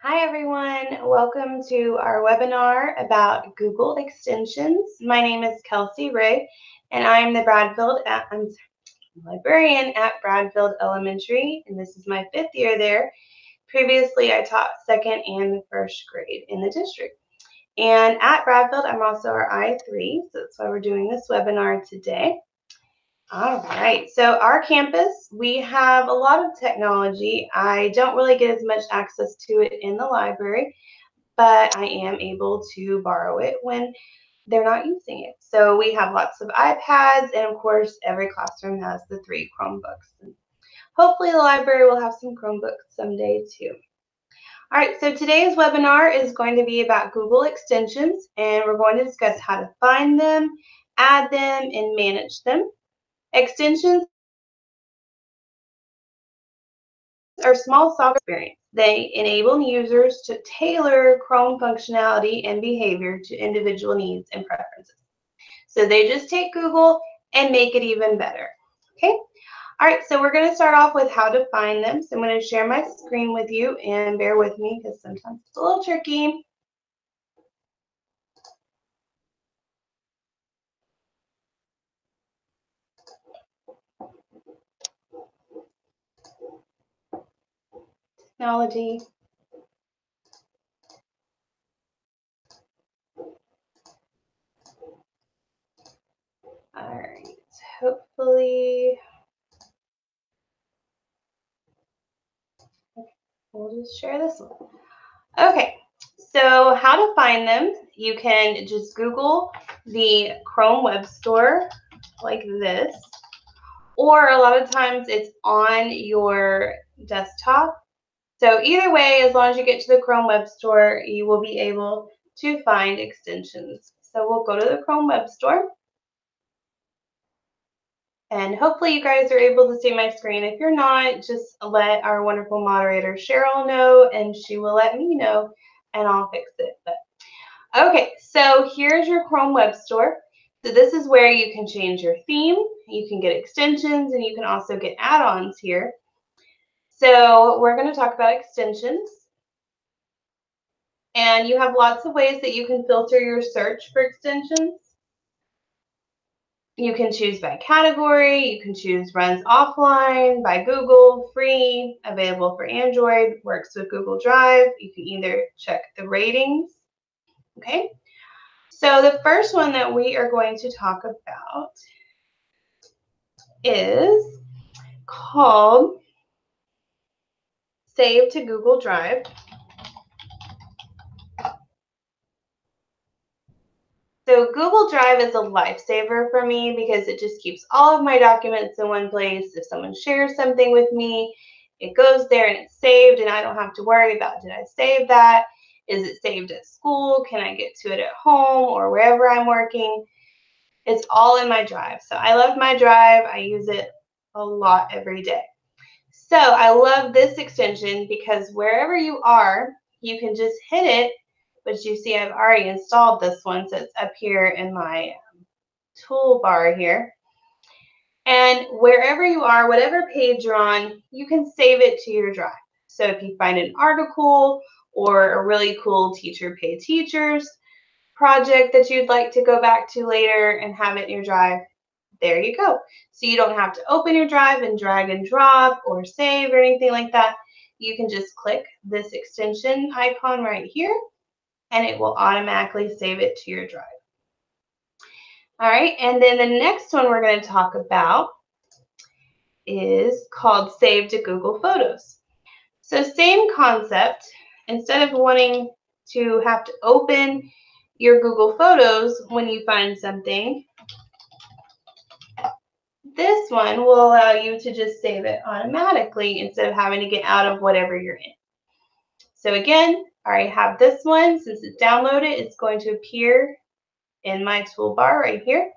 Hi everyone, welcome to our webinar about Google extensions. My name is Kelsey Ray and I'm the librarian at Bradfield Elementary, and this is my 5th year there. Previously I taught 2nd and 1st grade in the district. And at Bradfield I'm also our I3, so that's why we're doing this webinar today. All right, so our campus, we have a lot of technology. I don't really get as much access to it in the library, but I am able to borrow it when they're not using it. So we have lots of iPads, and of course, every classroom has the 3 Chromebooks. And hopefully the library will have some Chromebooks someday too. All right, so today's webinar is going to be about Google extensions, and we're going to discuss how to find them, add them, and manage them. Extensions are small software experience. They enable users to tailor Chrome functionality and behavior to individual needs and preferences. So they just take Google and make it even better. Okay? All right, so we're going to start off with how to find them. So I'm going to share my screen with you, and bear with me because sometimes it's a little tricky. Technology. All right, hopefully we'll just share this one. Okay, so how to find them, you can just Google the Chrome Web Store like this, or a lot of times it's on your desktop. So either way, as long as you get to the Chrome Web Store, you will be able to find extensions. So we'll go to the Chrome Web Store. And hopefully you guys are able to see my screen. If you're not, just let our wonderful moderator Cheryl know, and she will let me know, and I'll fix it. But okay, so here's your Chrome Web Store. So this is where you can change your theme, you can get extensions, and you can also get add-ons here. So we're going to talk about extensions. And you have lots of ways that you can filter your search for extensions. You can choose by category, you can choose runs offline, by Google, free, available for Android, works with Google Drive. You can either check the ratings. Okay, so the first one that we are going to talk about is called Save to Google Drive. So Google Drive is a lifesaver for me because it just keeps all of my documents in one place. If someone shares something with me, it goes there and it's saved, and I don't have to worry about, did I save that? Is it saved at school? Can I get to it at home or wherever I'm working? It's all in my drive. So I love my drive. I use it a lot every day. So I love this extension because wherever you are, you can just hit it. But you see I've already installed this one, so it's up here in my toolbar here. And wherever you are, whatever page you're on, you can save it to your drive. So if you find an article or a really cool Teacher Pay Teachers project that you'd like to go back to later and have it in your drive, there you go. So you don't have to open your drive and drag and drop or save or anything like that. You can just click this extension icon right here, and it will automatically save it to your drive. All right, and then the next one we're going to talk about is called Save to Google Photos. So same concept. Instead of wanting to have to open your Google Photos when you find something, this one will allow you to just save it automatically instead of having to get out of whatever you're in. So again, I already have this one. Since it's downloaded, it's going to appear in my toolbar right here.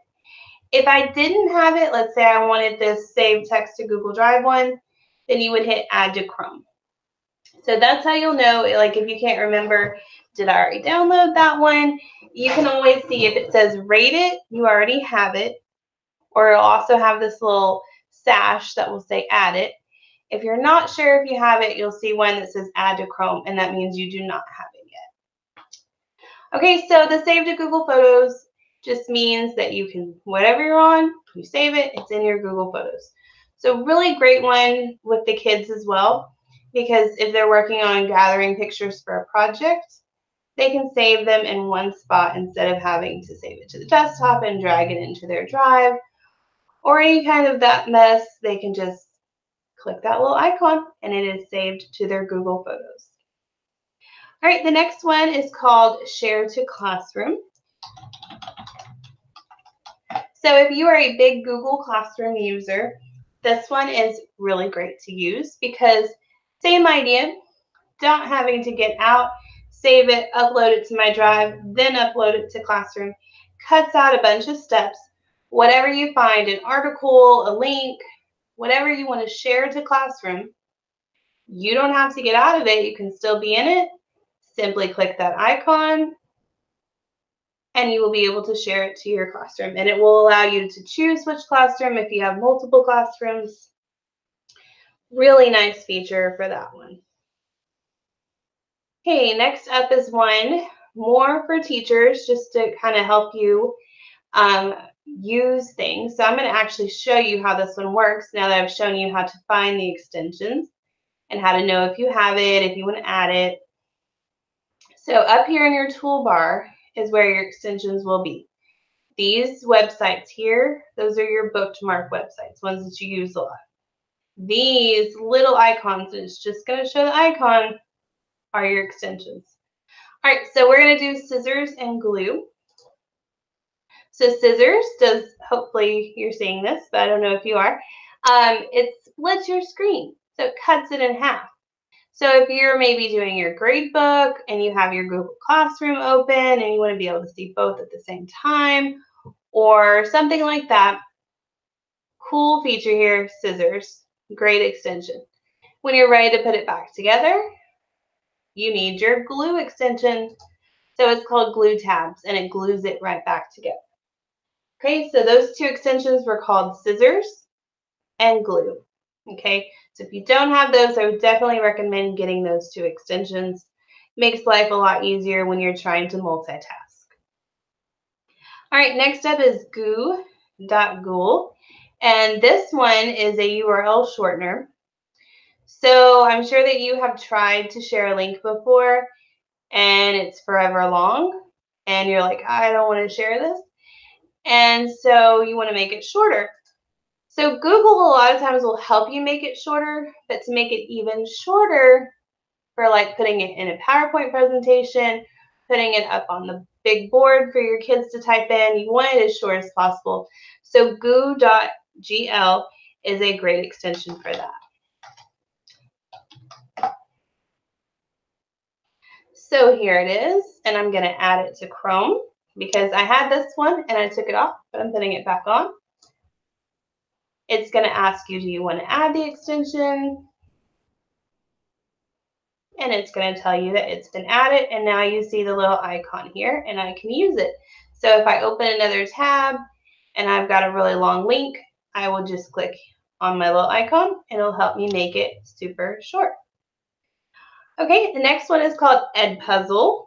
If I didn't have it, let's say I wanted this Save Text to Google Drive one, then you would hit Add to Chrome. So that's how you'll know, like if you can't remember, did I already download that one? You can always see if it says rate it, you already have it, or it'll also have this little sash that will say add it. If you're not sure if you have it, you'll see one that says add to Chrome, and that means you do not have it yet. Okay, so the save to Google Photos just means that you can, whatever you're on, you save it, it's in your Google Photos. So really great one with the kids as well, because if they're working on gathering pictures for a project, they can save them in one spot instead of having to save it to the desktop and drag it into their drive or any kind of that mess. They can just click that little icon and it is saved to their Google Photos. All right, the next one is called Share to Classroom. So if you are a big Google Classroom user, this one is really great to use because same idea, not having to get out, save it, upload it to my drive, then upload it to Classroom. Cuts out a bunch of steps. Whatever you find, an article, a link, whatever you want to share to Classroom, you don't have to get out of it. You can still be in it. Simply click that icon and you will be able to share it to your classroom. And it will allow you to choose which classroom if you have multiple classrooms. Really nice feature for that one. Okay, next up is one more for teachers, just to kind of help you use things. So I'm going to actually show you how this one works now that I've shown you how to find the extensions and how to know if you have it, if you want to add it. So up here in your toolbar is where your extensions will be. These websites here, those are your bookmark websites, ones that you use a lot. These little icons, and it's just going to show the icon, are your extensions. All right, so we're going to do scissors and glue. So scissors does, hopefully you're seeing this, but I don't know if you are, it splits your screen, so it cuts it in half. So if you're maybe doing your grade book and you have your Google Classroom open and you want to be able to see both at the same time or something like that, cool feature here, scissors, great extension. When you're ready to put it back together, you need your glue extension. So it's called Glue Tabs and it glues it right back together. Okay, so those two extensions were called scissors and glue. Okay, so if you don't have those, I would definitely recommend getting those two extensions. Makes life a lot easier when you're trying to multitask. All right, next up is goo.ghoul. And this one is a URL shortener. So I'm sure that you have tried to share a link before and it's forever long and you're like, I don't want to share this. And so you want to make it shorter. So Google a lot of times will help you make it shorter, but to make it even shorter for like putting it in a PowerPoint presentation, putting it up on the big board for your kids to type in, you want it as short as possible. So goo.gl is a great extension for that. So here it is, and I'm going to add it to Chrome because I had this one and I took it off, but I'm putting it back on. It's going to ask you, do you want to add the extension? And it's going to tell you that it's been added, and now you see the little icon here, and I can use it. So if I open another tab and I've got a really long link, I will just click on my little icon, and it'll help me make it super short. Okay, the next one is called Edpuzzle.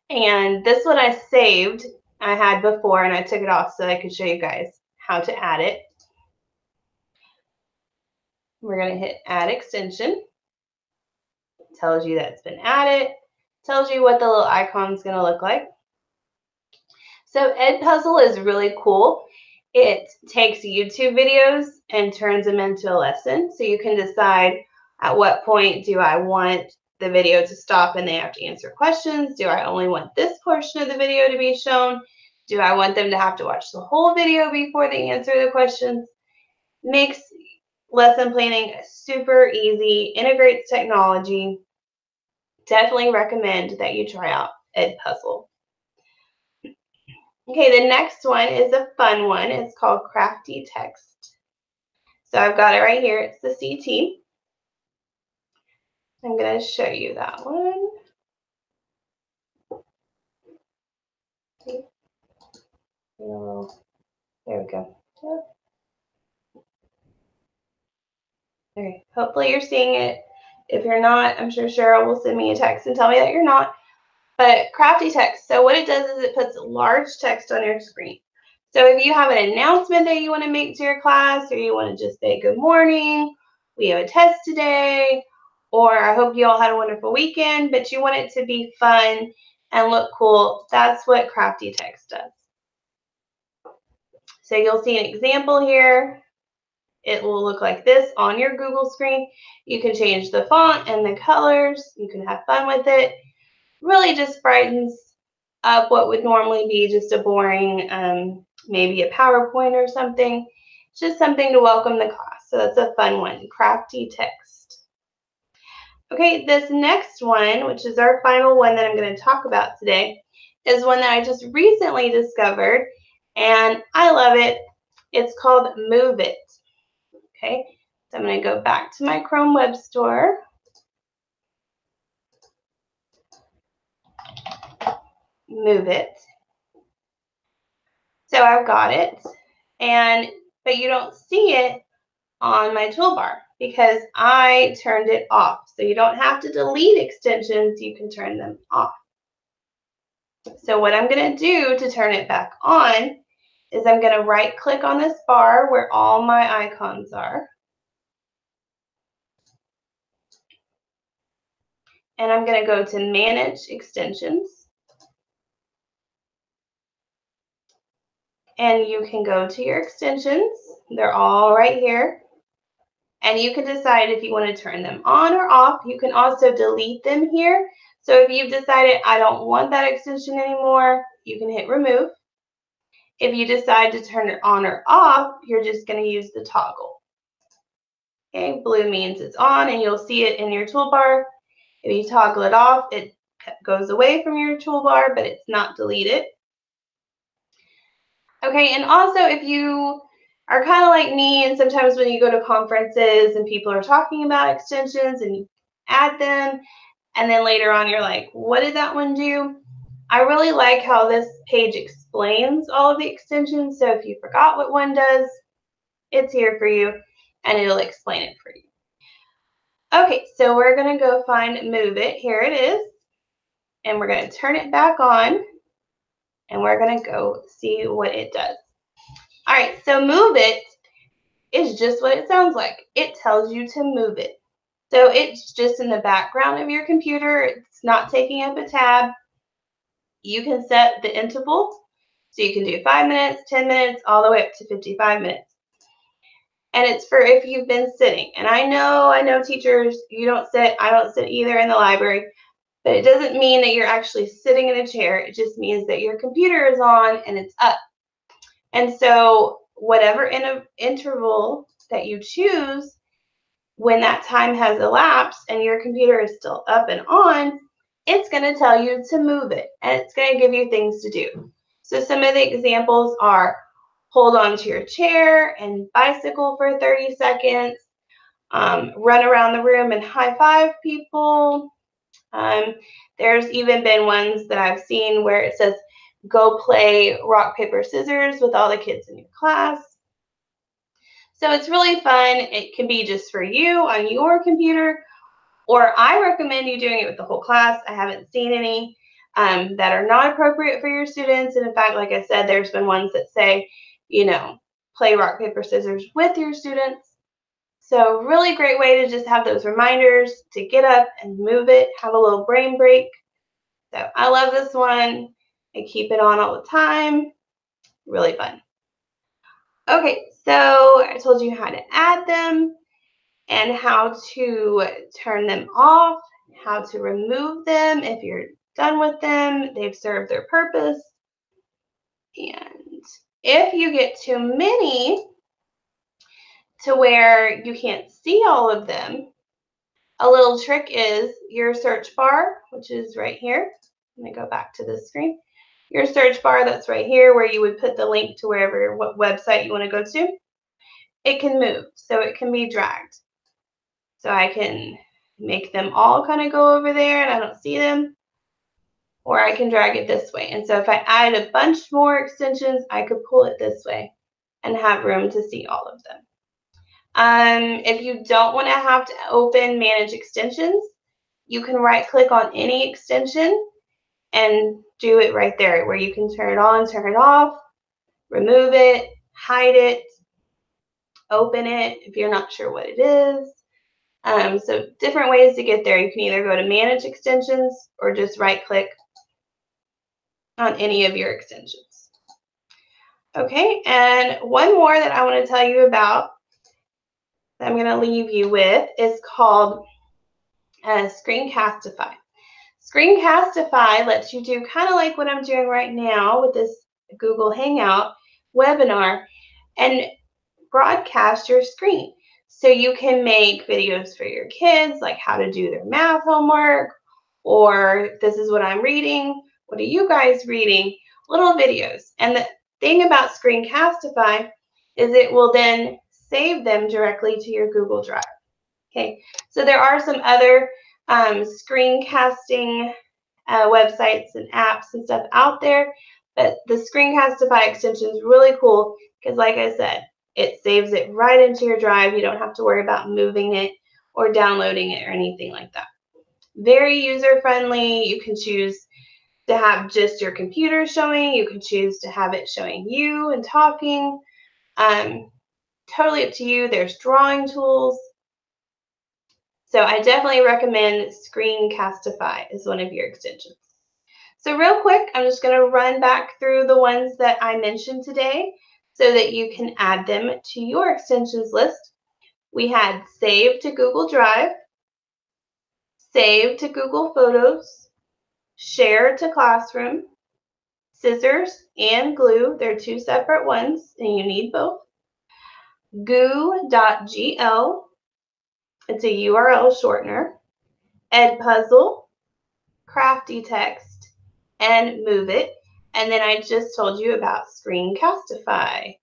And this one I saved, I had before, and I took it off so I could show you guys how to add it. We're going to hit Add Extension. It tells you that it's been added. It tells you what the little icon is going to look like. So Edpuzzle is really cool. It takes YouTube videos and turns them into a lesson. So you can decide at what point do I want the video to stop and they have to answer questions? Do I only want this portion of the video to be shown? Do I want them to have to watch the whole video before they answer the questions? Makes lesson planning super easy, integrates technology. Definitely recommend that you try out Edpuzzle. Okay, the next one is a fun one. It's called Crafty Text. So I've got it right here. It's the CT. I'm going to show you that one. A little There we go. Okay. Hopefully you're seeing it. If you're not, I'm sure Cheryl will send me a text and tell me that you're not. But Crafty Text, so what it does is it puts large text on your screen. So if you have an announcement that you want to make to your class, or you want to just say good morning, we have a test today, or I hope you all had a wonderful weekend, but you want it to be fun and look cool, that's what Crafty Text does. So you'll see an example here. It will look like this on your Google screen. You can change the font and the colors. You can have fun with it. Really just brightens up what would normally be just a boring, maybe a PowerPoint or something. It's just something to welcome the class. So that's a fun one, Crafty Text. Okay, this next one, which is our final one that I'm going to talk about today, is one that I just recently discovered, and I love it. It's called Move It. Okay, so I'm going to go back to my Chrome Web Store. Move It. So I've got it, but you don't see it on my toolbar because I turned it off. So you don't have to delete extensions, you can turn them off. So what I'm going to do to turn it back on is I'm going to right click on this bar where all my icons are. And I'm going to go to Manage Extensions. And you can go to your extensions. They're all right here. And you can decide if you want to turn them on or off. You can also delete them here. So if you've decided I don't want that extension anymore, you can hit remove. If you decide to turn it on or off, you're just going to use the toggle. Okay, blue means it's on and you'll see it in your toolbar. If you toggle it off, it goes away from your toolbar, but it's not deleted. Okay, and also if you are kind of like me, and sometimes when you go to conferences and people are talking about extensions and you add them, and then later on you're like, what did that one do? I really like how this page explains all of the extensions. So if you forgot what one does, it's here for you and it'll explain it for you. Okay, so we're going to go find Move It. Here it is. And we're going to turn it back on and we're going to go see what it does. All right, so Move It is just what it sounds like. It tells you to move it. So it's just in the background of your computer. It's not taking up a tab. You can set the interval. So you can do 5 minutes, 10 minutes, all the way up to 55 minutes. And it's for if you've been sitting. And I know teachers, you don't sit, I don't sit either in the library, but it doesn't mean that you're actually sitting in a chair. It just means that your computer is on and it's up. And so whatever interval that you choose, when that time has elapsed and your computer is still up and on, it's going to tell you to move it, and it's going to give you things to do. So some of the examples are hold on to your chair and bicycle for 30 seconds, run around the room and high five people. There's even been ones that I've seen where it says, go play rock, paper, scissors with all the kids in your class. So it's really fun. It can be just for you on your computer, or I recommend you doing it with the whole class. I haven't seen any that are not appropriate for your students. And in fact, like I said, there's been ones that say, you know, play rock, paper, scissors with your students. So really great way to just have those reminders to get up and move it, have a little brain break. So I love this one. I keep it on all the time. Really fun. Okay, so I told you how to add them and how to turn them off, how to remove them if you're done with them, they've served their purpose. And if you get too many to where you can't see all of them, a little trick is your search bar, which is right here. Let me go back to this screen. Your search bar that's right here where you would put the link to what website you want to go to. It can move, so it can be dragged. So I can make them all kind of go over there and I don't see them. Or I can drag it this way. And so if I add a bunch more extensions, I could pull it this way and have room to see all of them. If you don't want to have to open manage extensions, you can right click on any extension and do it right there where you can turn it on, turn it off, remove it, hide it, open it if you're not sure what it is. So different ways to get there. You can either go to manage extensions or just right click on any of your extensions. Okay, and one more that I want to tell you about that I'm going to leave you with is called Screencastify. Screencastify lets you do kind of like what I'm doing right now with this Google Hangout webinar and broadcast your screen. So you can make videos for your kids, like how to do their math homework, or this is what I'm reading. What are you guys reading? Little videos. And the thing about Screencastify is it will then save them directly to your Google Drive. Okay, so there are some other screencasting websites and apps and stuff out there, but the Screencastify extension is really cool because, like I said, it saves it right into your drive. You don't have to worry about moving it or downloading it or anything like that. Very user-friendly. You can choose to have just your computer showing. You can choose to have it showing you and talking. Totally up to you. There's drawing tools. So I definitely recommend Screencastify as one of your extensions. So real quick, I'm just going to run back through the ones that I mentioned today so that you can add them to your extensions list. We had Save to Google Drive, Save to Google Photos, Share to Classroom, Scissors and Glue. They're two separate ones and you need both. Goo.gl, it's a URL shortener. Edpuzzle, Crafty Text, and Move It. And then I just told you about Screencastify.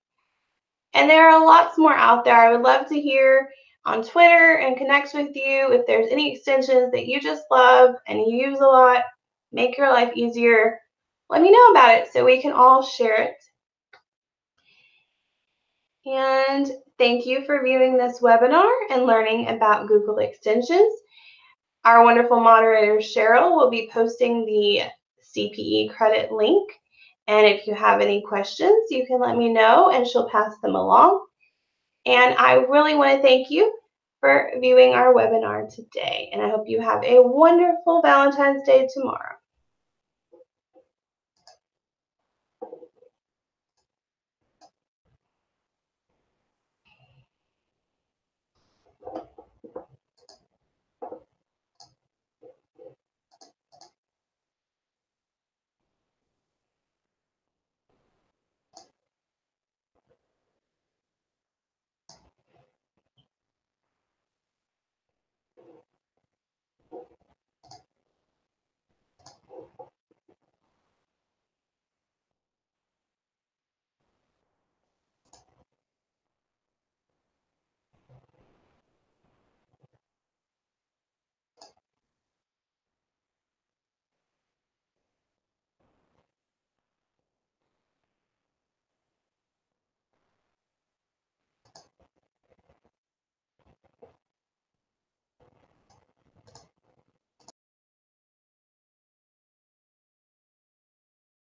And there are lots more out there. I would love to hear on Twitter and connect with you if there's any extensions that you just love and you use a lot, make your life easier. Let me know about it so we can all share it. And thank you for viewing this webinar and learning about Google Extensions. Our wonderful moderator, Cheryl, will be posting the CPE credit link. And if you have any questions, you can let me know and she'll pass them along. And I really want to thank you for viewing our webinar today. And I hope you have a wonderful Valentine's Day tomorrow.